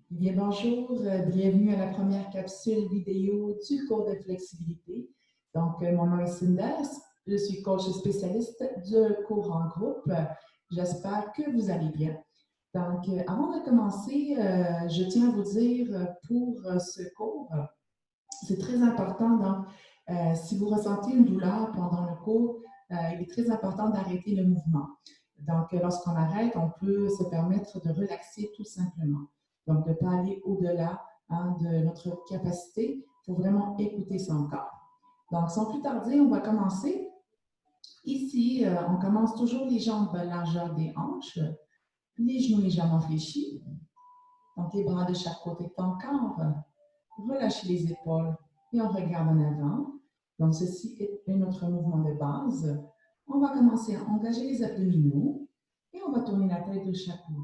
Bien, bonjour, bienvenue à la première capsule vidéo du cours de flexibilité. Donc, mon nom est Cinda, je suis coach spécialiste du cours en groupe. J'espère que vous allez bien. Donc, avant de commencer, je tiens à vous dire pour ce cours, c'est très important. Donc, si vous ressentez une douleur pendant le cours, il est très important d'arrêter le mouvement. Donc, lorsqu'on arrête, on peut se permettre de relaxer tout simplement. Donc, de ne pas aller au-delà de notre capacité. Il faut vraiment écouter son corps. Donc, sans plus tarder, on va commencer. Ici, on commence toujours les jambes à largeur des hanches, les genoux légèrement fléchis. Donc, les bras de chaque côté de ton corps. Relâchez les épaules et on regarde en avant. Donc, ceci est notre mouvement de base. On va commencer à engager les abdominaux et on va tourner la tête de chaque côté.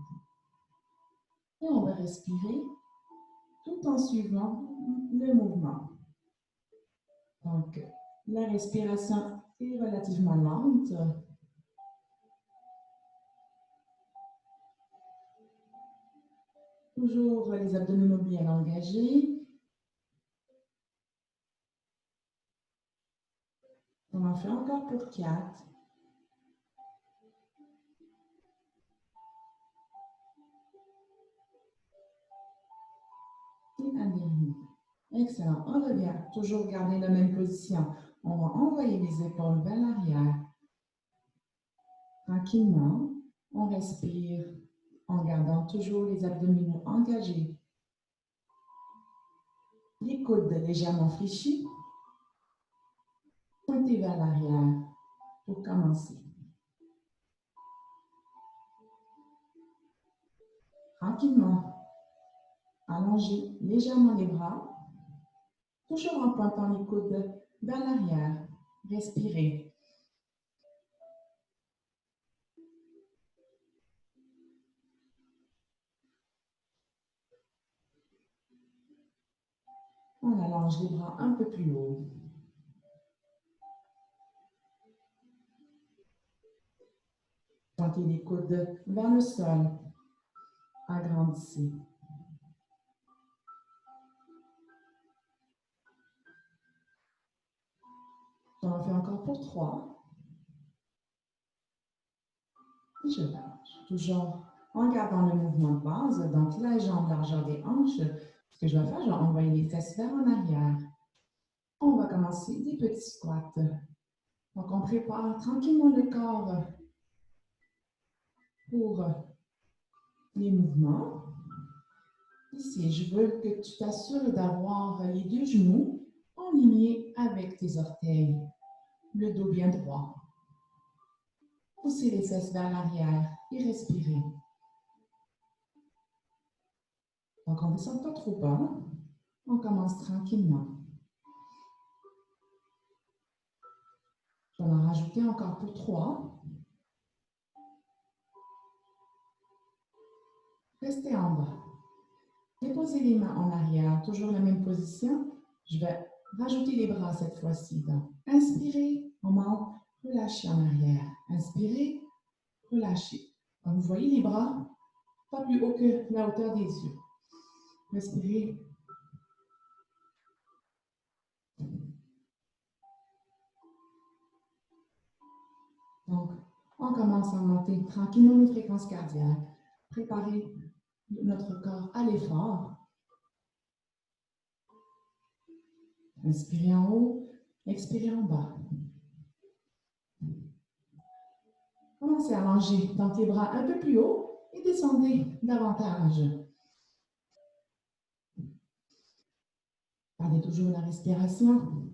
Et on va respirer tout en suivant le mouvement. Donc, la respiration est relativement lente. Toujours les abdominaux bien engagés. On en fait encore pour 4. Et un dernier. Excellent. On revient. Toujours garder la même position. On va envoyer les épaules vers l'arrière. Tranquillement, on respire en gardant toujours les abdominaux engagés. Les coudes légèrement fléchis. Pointez vers l'arrière pour commencer. Tranquillement, allongez légèrement les bras. Toujours en pointant les coudes vers l'arrière. Respirez. On allonge les bras un peu plus haut. Pointez les coudes vers le sol. Agrandissez. On en fait encore pour 3. Et je lâche. Toujours en gardant le mouvement de base. Donc, la jambe largeur des hanches. Ce que je vais faire, je vais envoyer les fesses vers en arrière. On va commencer des petits squats. Donc, on prépare tranquillement le corps pour les mouvements. Ici, je veux que tu t'assures d'avoir les deux genoux alignés avec tes orteils. Le dos bien droit. Poussez les fesses vers l'arrière et respirez. Donc, on ne descend pas trop bas. On commence tranquillement. Je vais en rajouter encore pour 3. Restez en bas. Déposez les mains en arrière, toujours la même position. Je vais rajouter les bras cette fois-ci. Donc, inspirez, on monte, relâchez en arrière. Inspirez, relâchez. Donc, vous voyez les bras, pas plus haut que la hauteur des yeux. Respirez. Donc, on commence à monter tranquillement nos fréquences cardiaques. Préparez notre corps à l'effort. Inspirez en haut, expirez en bas. Commencez à allonger donc les bras un peu plus haut et descendez davantage. Gardez toujours la respiration.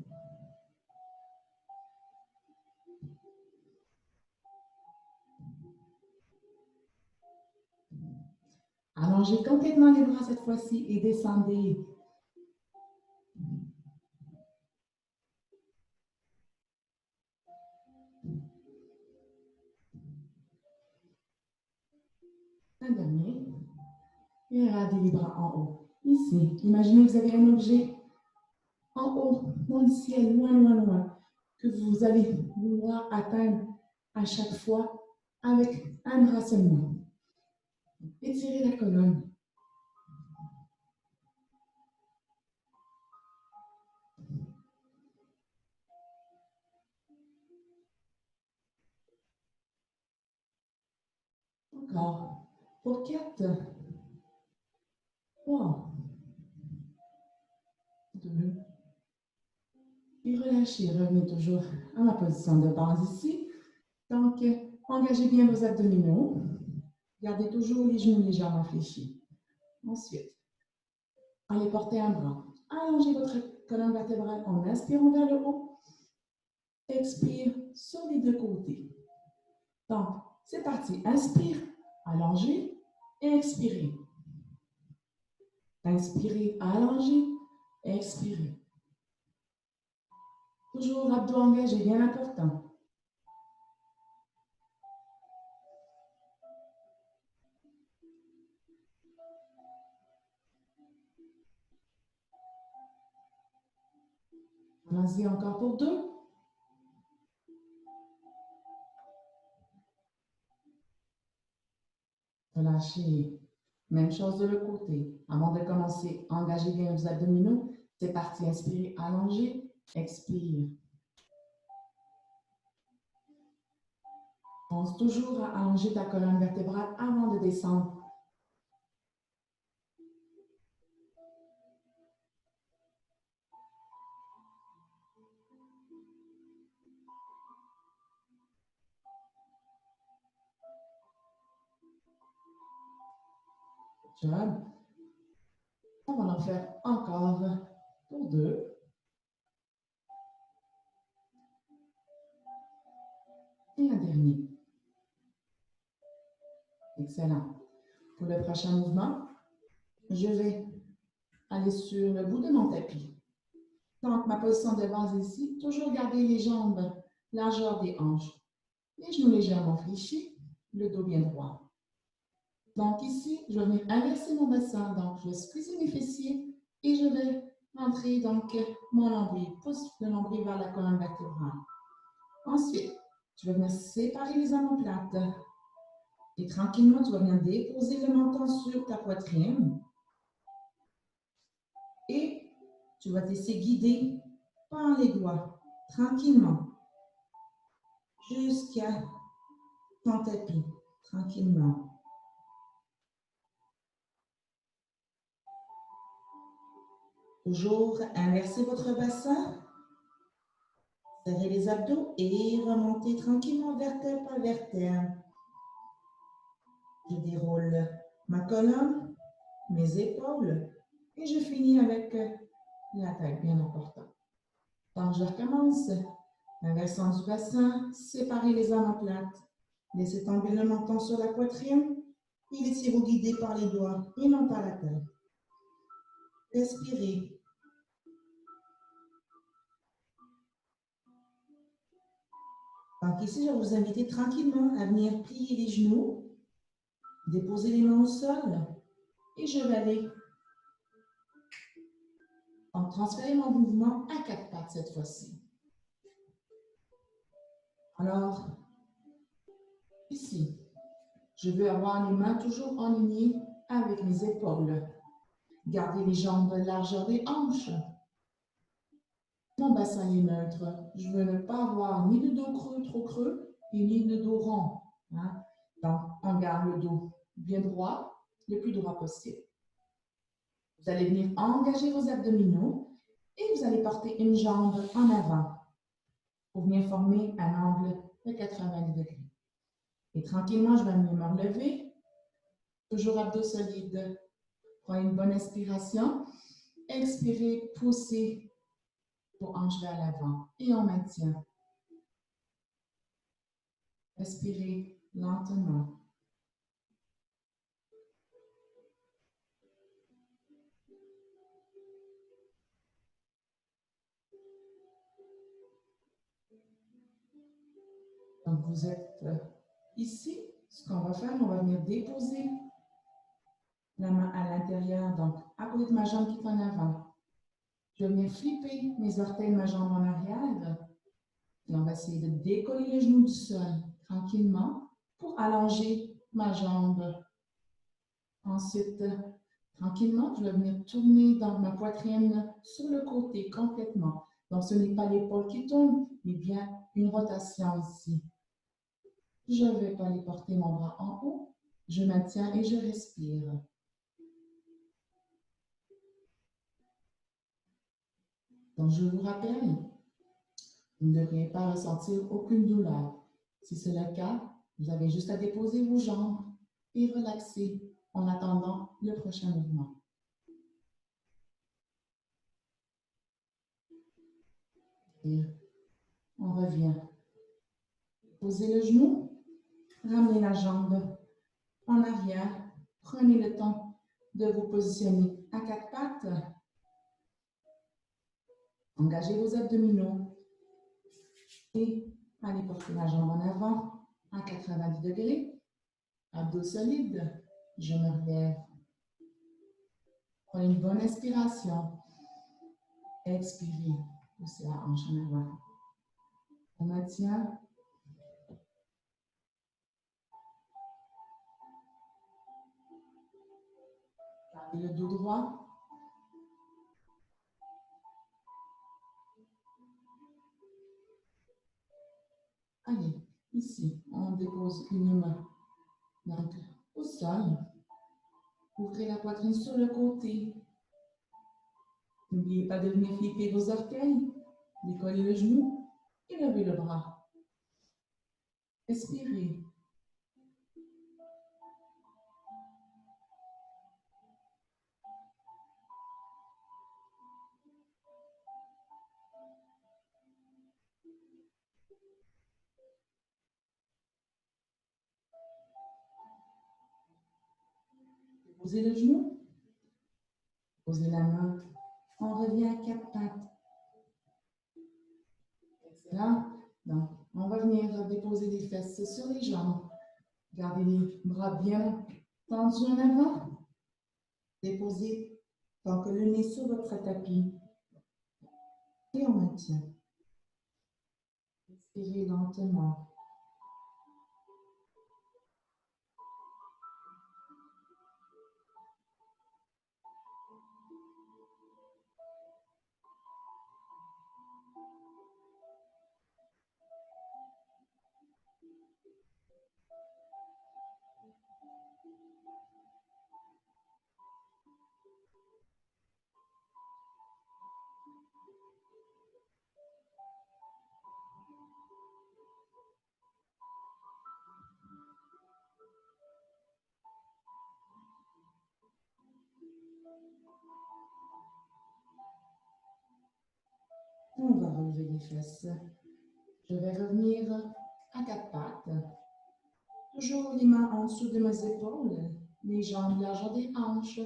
Allongez complètement les bras cette fois-ci et descendez. Un dernier. Et ramenez les bras en haut. Ici, imaginez que vous avez un objet en haut, dans le ciel, loin, loin, loin, que vous allez vouloir atteindre à chaque fois avec un bras seulement. Étirez la colonne. Encore. Pour 4, 3, 2. Et relâchez. Revenez toujours à la position de base ici. Donc, engagez bien vos abdominaux. Gardez toujours les genoux légèrement fléchis. Ensuite, allez porter un bras. Allongez votre colonne vertébrale en inspirant vers le haut. Expire sur les deux côtés. Donc, c'est parti. Inspire, allongez et expirez. Inspirez, allongez, expirez. Toujours abdos engagés, bien important. Allons-y encore pour 2. Relâchez. Même chose de l'autre côté. Avant de commencer, engagez bien vos abdominaux. C'est parti. Inspirez, allongez, expire. Pense toujours à allonger ta colonne vertébrale avant de descendre. Job. On va en faire encore pour 2. Et un dernier. Excellent. Pour le prochain mouvement, je vais aller sur le bout de mon tapis. Donc, ma position de base ici, toujours garder les jambes largeur des hanches. Les genoux légèrement fléchis, le dos bien droit. Donc ici, je vais venir inverser mon bassin. Donc, je vais squeezer mes fessiers et je vais entrer donc mon nombril. Pousse le nombril vers la colonne vertébrale. Ensuite, tu vas venir séparer les omoplates. Et tranquillement, tu vas venir déposer le menton sur ta poitrine. Et tu vas te laisser guider par les doigts, tranquillement, jusqu'à ton tapis, tranquillement. Toujours inversez votre bassin, serrez les abdos et remontez tranquillement vertèbre par vertèbre. Je déroule ma colonne, mes épaules et je finis avec la tête, bien important. Donc, je recommence. Inversant du bassin, séparez les omoplates. Laissez tomber le menton sur la poitrine et laissez-vous guider par les doigts et non par la tête. Respirez. Donc ici, je vais vous inviter tranquillement à venir plier les genoux, déposer les mains au sol et je vais aller transférer mon mouvement à 4 pattes cette fois-ci. Alors, ici, je veux avoir les mains toujours alignées avec mes épaules. Gardez les jambes largeur des hanches. Mon bassin est neutre. Je veux ne pas avoir ni le dos creux, trop creux, et ni le dos rond. Hein? Donc, on garde le dos bien droit, le plus droit possible. Vous allez venir engager vos abdominaux et vous allez porter une jambe en avant pour venir former un angle de 90 degrés. Et tranquillement, je vais venir me relever. Toujours abdos solides. Prenez une bonne inspiration. Expirez, poussez vos hanches vers l'avant et on maintient. Respirez lentement. Donc, vous êtes ici. Ce qu'on va faire, on va venir déposer la main à l'intérieur, donc à côté de ma jambe qui est en avant. Je vais venir flipper mes orteils de ma jambe en arrière. Et on va essayer de décoller les genoux du sol tranquillement pour allonger ma jambe. Ensuite, tranquillement, je vais venir tourner dans ma poitrine sur le côté complètement. Donc, ce n'est pas l'épaule qui tourne, mais bien une rotation ici. Je ne vais pas aller porter mon bras en haut. Je maintiens et je respire. Donc, je vous rappelle, vous ne devriez pas ressentir aucune douleur. Si c'est le cas, vous avez juste à déposer vos jambes et relaxer en attendant le prochain mouvement. Et on revient. Posez le genou, ramenez la jambe en arrière. Prenez le temps de vous positionner à quatre pattes. Engagez vos abdominaux et allez porter la jambe en avant à 90 degrés. Abdos solides. Je me relève. Prenez une bonne inspiration. Expirez. Poussez la hanche en avant. On maintient. Gardez le dos droit. Allez, ici, on dépose une main donc, au sol. Ouvrez la poitrine sur le côté. N'oubliez pas de venir flipper vos orteils, décoller le genou et lever le bras. Expirez. Posez le genou. Posez la main. On revient à quatre pattes. Excellent. Donc, on va venir déposer les fesses sur les jambes. Gardez les bras bien tendus en avant. Déposez tant que le nez sur votre tapis. Et on maintient. Expirez lentement. On va relever les fesses. Je vais revenir à quatre pattes. Toujours les mains en dessous de mes épaules, les jambes largeur des hanches.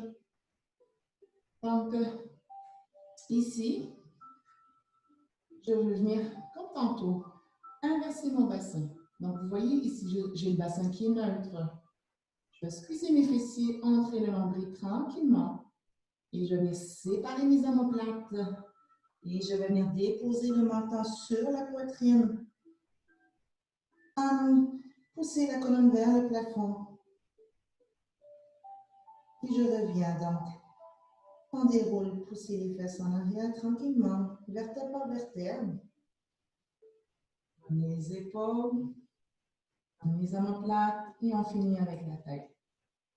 Donc, ici, je vais venir, comme tantôt, inverser mon bassin. Donc, vous voyez ici, j'ai le bassin qui est neutre. Je vais squeezer mes fessiers, entrer le nombril tranquillement. Et je vais séparer mes omoplates. Et je vais venir déposer le menton sur la poitrine. Pousser la colonne vers le plafond. Et je reviens donc. On déroule, poussez les fesses en arrière tranquillement, vertèbre par vertèbre. Prenez les épaules, prenez les omoplates et on finit avec la tête.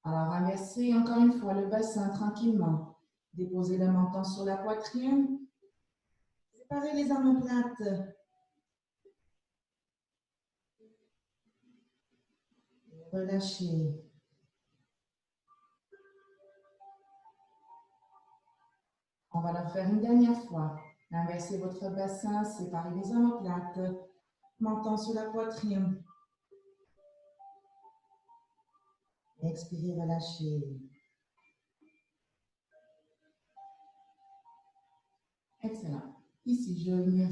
Alors, inversez encore une fois le bassin tranquillement. Déposez le menton sur la poitrine. Séparez les omoplates. Relâchez. On va le faire une dernière fois. Inversez votre bassin, séparez les omoplates. Menton sur la poitrine. Expirez, relâchez. Excellent. Ici, je vais venir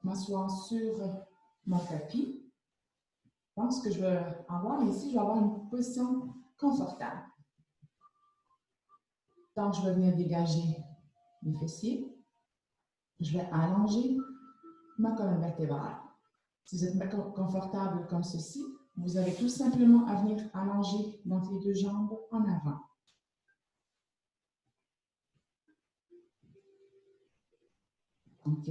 m'asseoir sur mon tapis. Donc, ce que je vais avoir ici, je vais avoir une position confortable. Donc, je vais venir dégager mes fessiers. Je vais allonger ma colonne vertébrale. Si vous êtes pas confortable comme ceci, vous avez tout simplement à venir allonger donc les deux jambes en avant. Donc,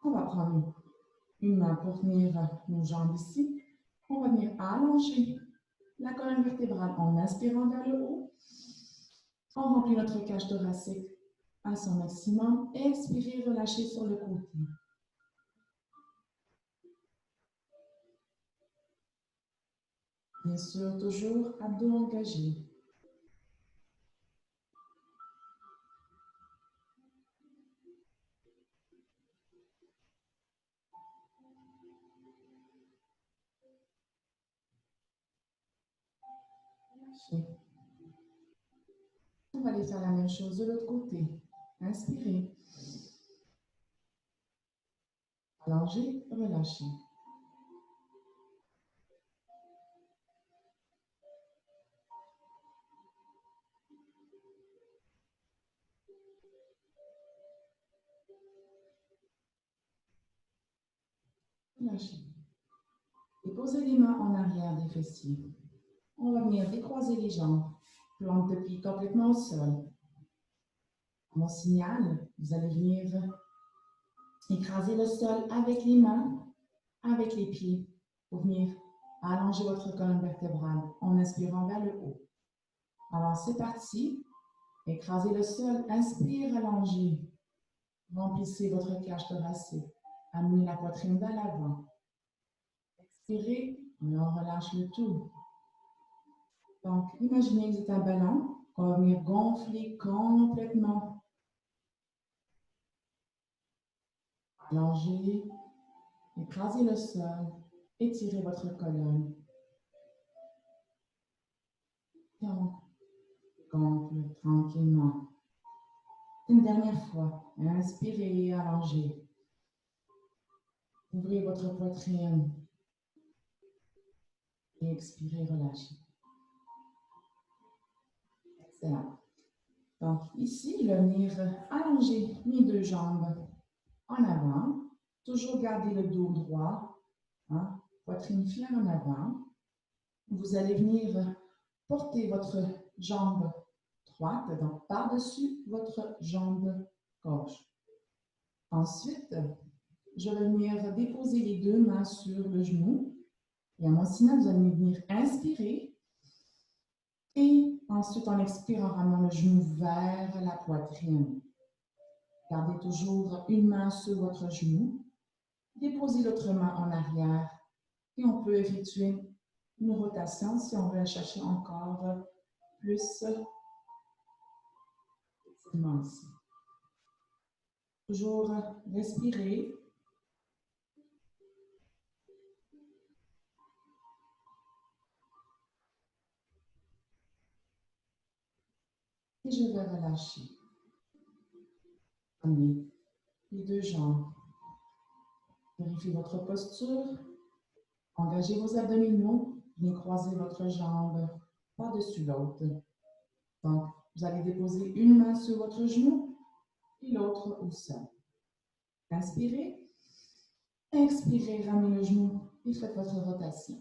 on va prendre une main pour tenir nos jambes ici On va venir allonger la colonne vertébrale en inspirant vers le haut. On remplit notre cage thoracique à son maximum. Expirez, relâchez sur le côté. Bien sûr, toujours abdos engagés. On va aller faire la même chose de l'autre côté. Inspirez. Allongez, relâchez. Relâchez. Déposez les mains en arrière des fessiers. On va venir décroiser les jambes. Plante de pied complètement au sol. Mon signal, vous allez venir écraser le sol avec les mains, avec les pieds, pour venir allonger votre colonne vertébrale en inspirant vers le haut. Alors, c'est parti. Écrasez le sol. Inspire, allongez. Remplissez votre cage thoracique. Amenez la poitrine vers l'avant. Expirez, et on relâche le tout. Donc, imaginez que vous êtes un ballon qu'on va venir gonfler complètement. Allongez, écrasez le sol, étirez votre colonne. Donc, gonfle tranquillement. Une dernière fois, inspirez, allongez. Ouvrez votre poitrine et expirez, relâchez. Excellent. Donc, ici, il va venir allonger mes deux jambes en avant. Toujours garder le dos droit, hein, poitrine ferme en avant. Vous allez venir porter votre jambe droite, donc par-dessus votre jambe gauche. Ensuite, je vais venir déposer les deux mains sur le genou. Et à mon signal, vous allez venir inspirer. Et ensuite, en expirant, ramenant le genou vers la poitrine. Gardez toujours une main sur votre genou. Déposez l'autre main en arrière. Et on peut effectuer une rotation si on veut aller chercher encore plus ici. Toujours respirer. Et je vais relâcher. Amenez les deux jambes. Vérifiez votre posture. Engagez vos abdominaux. Venez croiser votre jambe par-dessus l'autre. Donc, vous allez déposer une main sur votre genou et l'autre au sol. Inspirez. Expirez, ramenez le genou et faites votre rotation.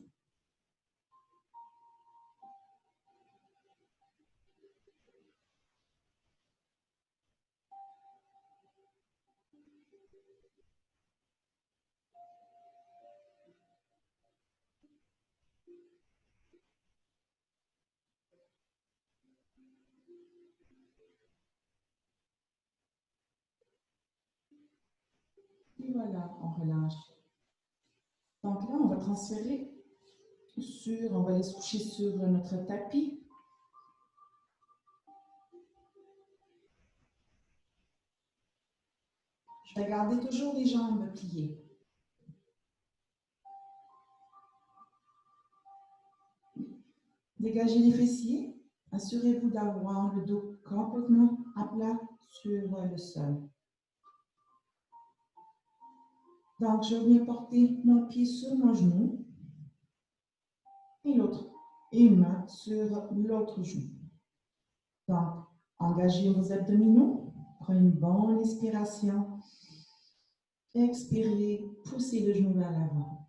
Et voilà, on relâche. Donc là, on va transférer on va aller se coucher sur notre tapis. Je vais garder toujours les jambes pliées. Dégagez les fessiers. Assurez-vous d'avoir le dos complètement à plat sur le sol. Donc, je viens porter mon pied sur mon genou et l'autre, et une main sur l'autre genou. Donc, engagez vos abdominaux. Prenez une bonne inspiration. Expirez, poussez le genou vers l'avant.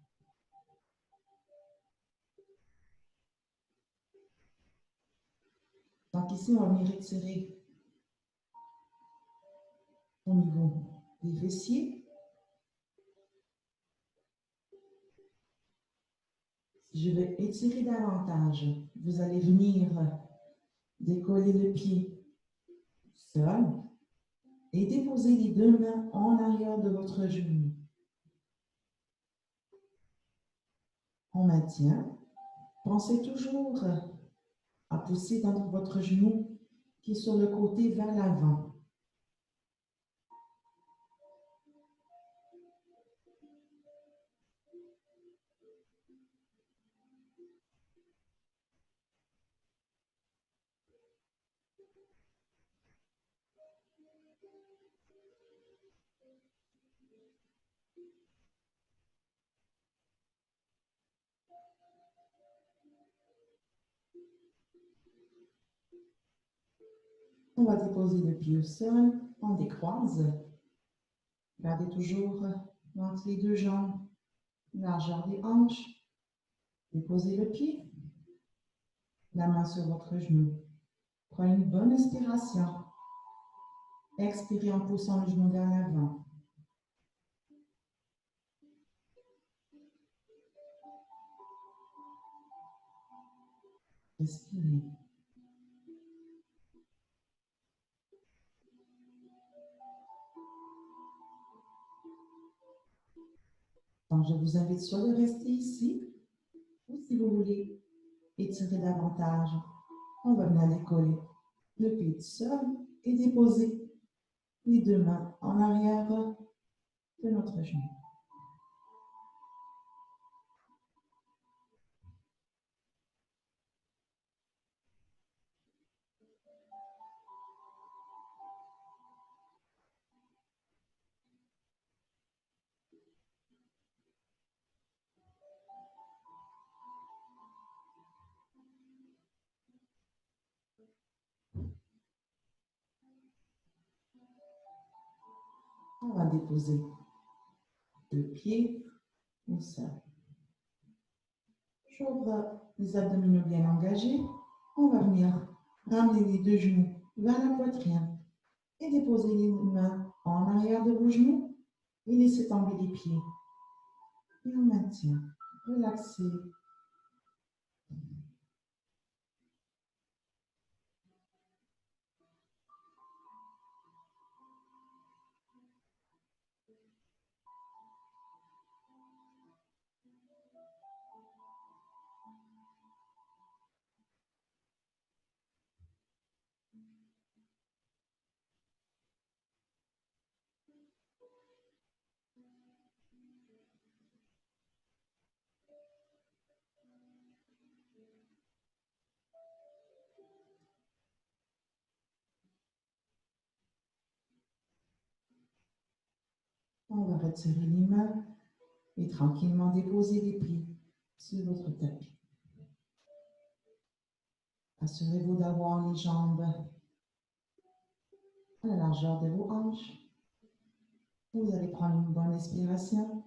Donc ici, on va venir étirer au niveau des fessiers. Je vais étirer davantage. Vous allez venir décoller le pied seul et déposer les deux mains en arrière de votre genou. On maintient. Pensez toujours à pousser dans votre genou qui est sur le côté vers l'avant. On va déposer le pied au sol, on décroise. Gardez toujours entre les deux jambes, largeur des hanches. Déposez le pied, la main sur votre genou. Prenez une bonne inspiration. Expirez en poussant le genou vers l'avant. Respirez. Donc, je vous invite soit de rester ici, ou si vous voulez étirer davantage, on va venir décoller le pied du sol et déposer les deux mains en arrière de notre genou. On va déposer deux pieds au sol. J'ouvre les abdominaux bien engagés. On va venir ramener les deux genoux vers la poitrine et déposer les mains en arrière de vos genoux et laisser tomber les pieds. Et on maintient. Relaxez. On va retirer les mains et tranquillement déposer les pieds sur votre tapis. Assurez-vous d'avoir les jambes à la largeur de vos hanches. Vous allez prendre une bonne inspiration.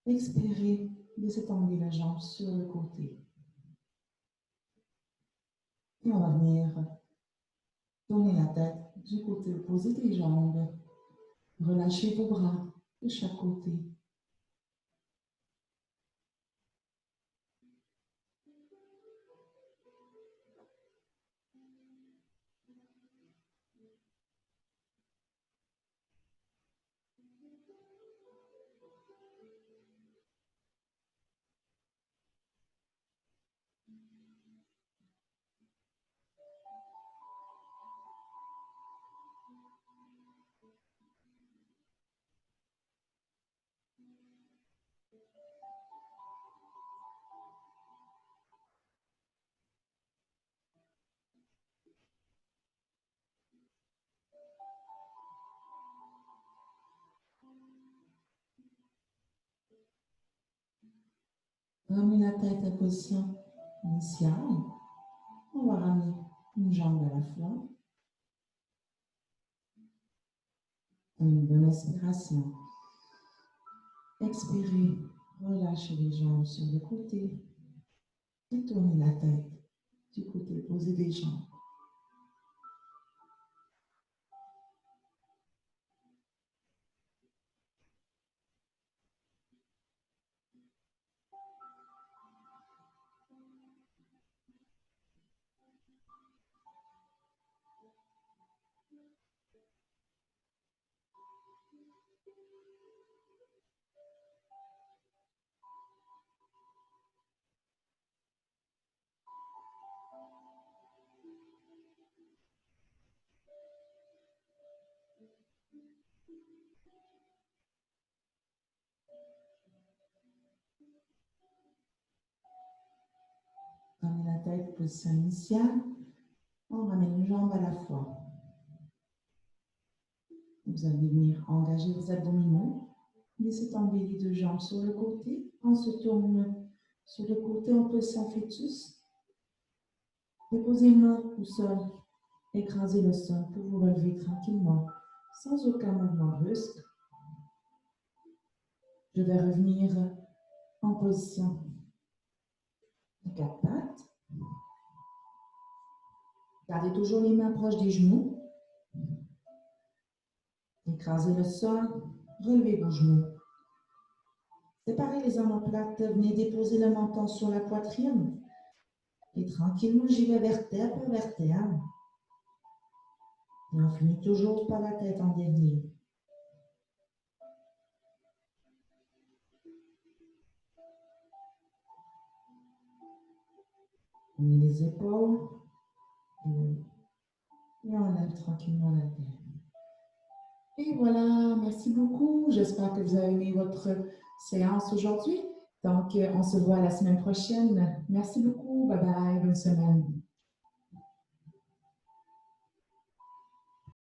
Expirez, laissez tomber la jambe sur le côté. Et on va venir tourner la tête du côté opposé des jambes. Relâchez vos bras de chaque côté. Ramenez la tête à position initiale. On va ramener une jambe à la fois. Une bonne inspiration. Expirez, relâchez les jambes sur le côté et tournez la tête du côté opposé des jambes. tête, position initiale. On ramène une jambe à la fois. Vous allez venir engager vos abdominaux. Laissez tomber les deux jambes sur le côté. On se tourne sur le côté en position fœtus. Déposez une main au sol. Écrasez le sol pour vous relever tranquillement, sans aucun mouvement brusque. Je vais revenir en position de quatre pattes. Gardez toujours les mains proches des genoux. Écrasez le sol, relevez vos genoux. Séparez les omoplates, venez déposer le menton sur la poitrine. Et tranquillement, j'y vais vertèbre par vertèbre. Et on finit toujours par la tête en dernier. On met les épaules. Et on lève tranquillement la tête. Et voilà, merci beaucoup. J'espère que vous avez aimé votre séance aujourd'hui. Donc, on se voit la semaine prochaine. Merci beaucoup. Bye bye. Bonne semaine.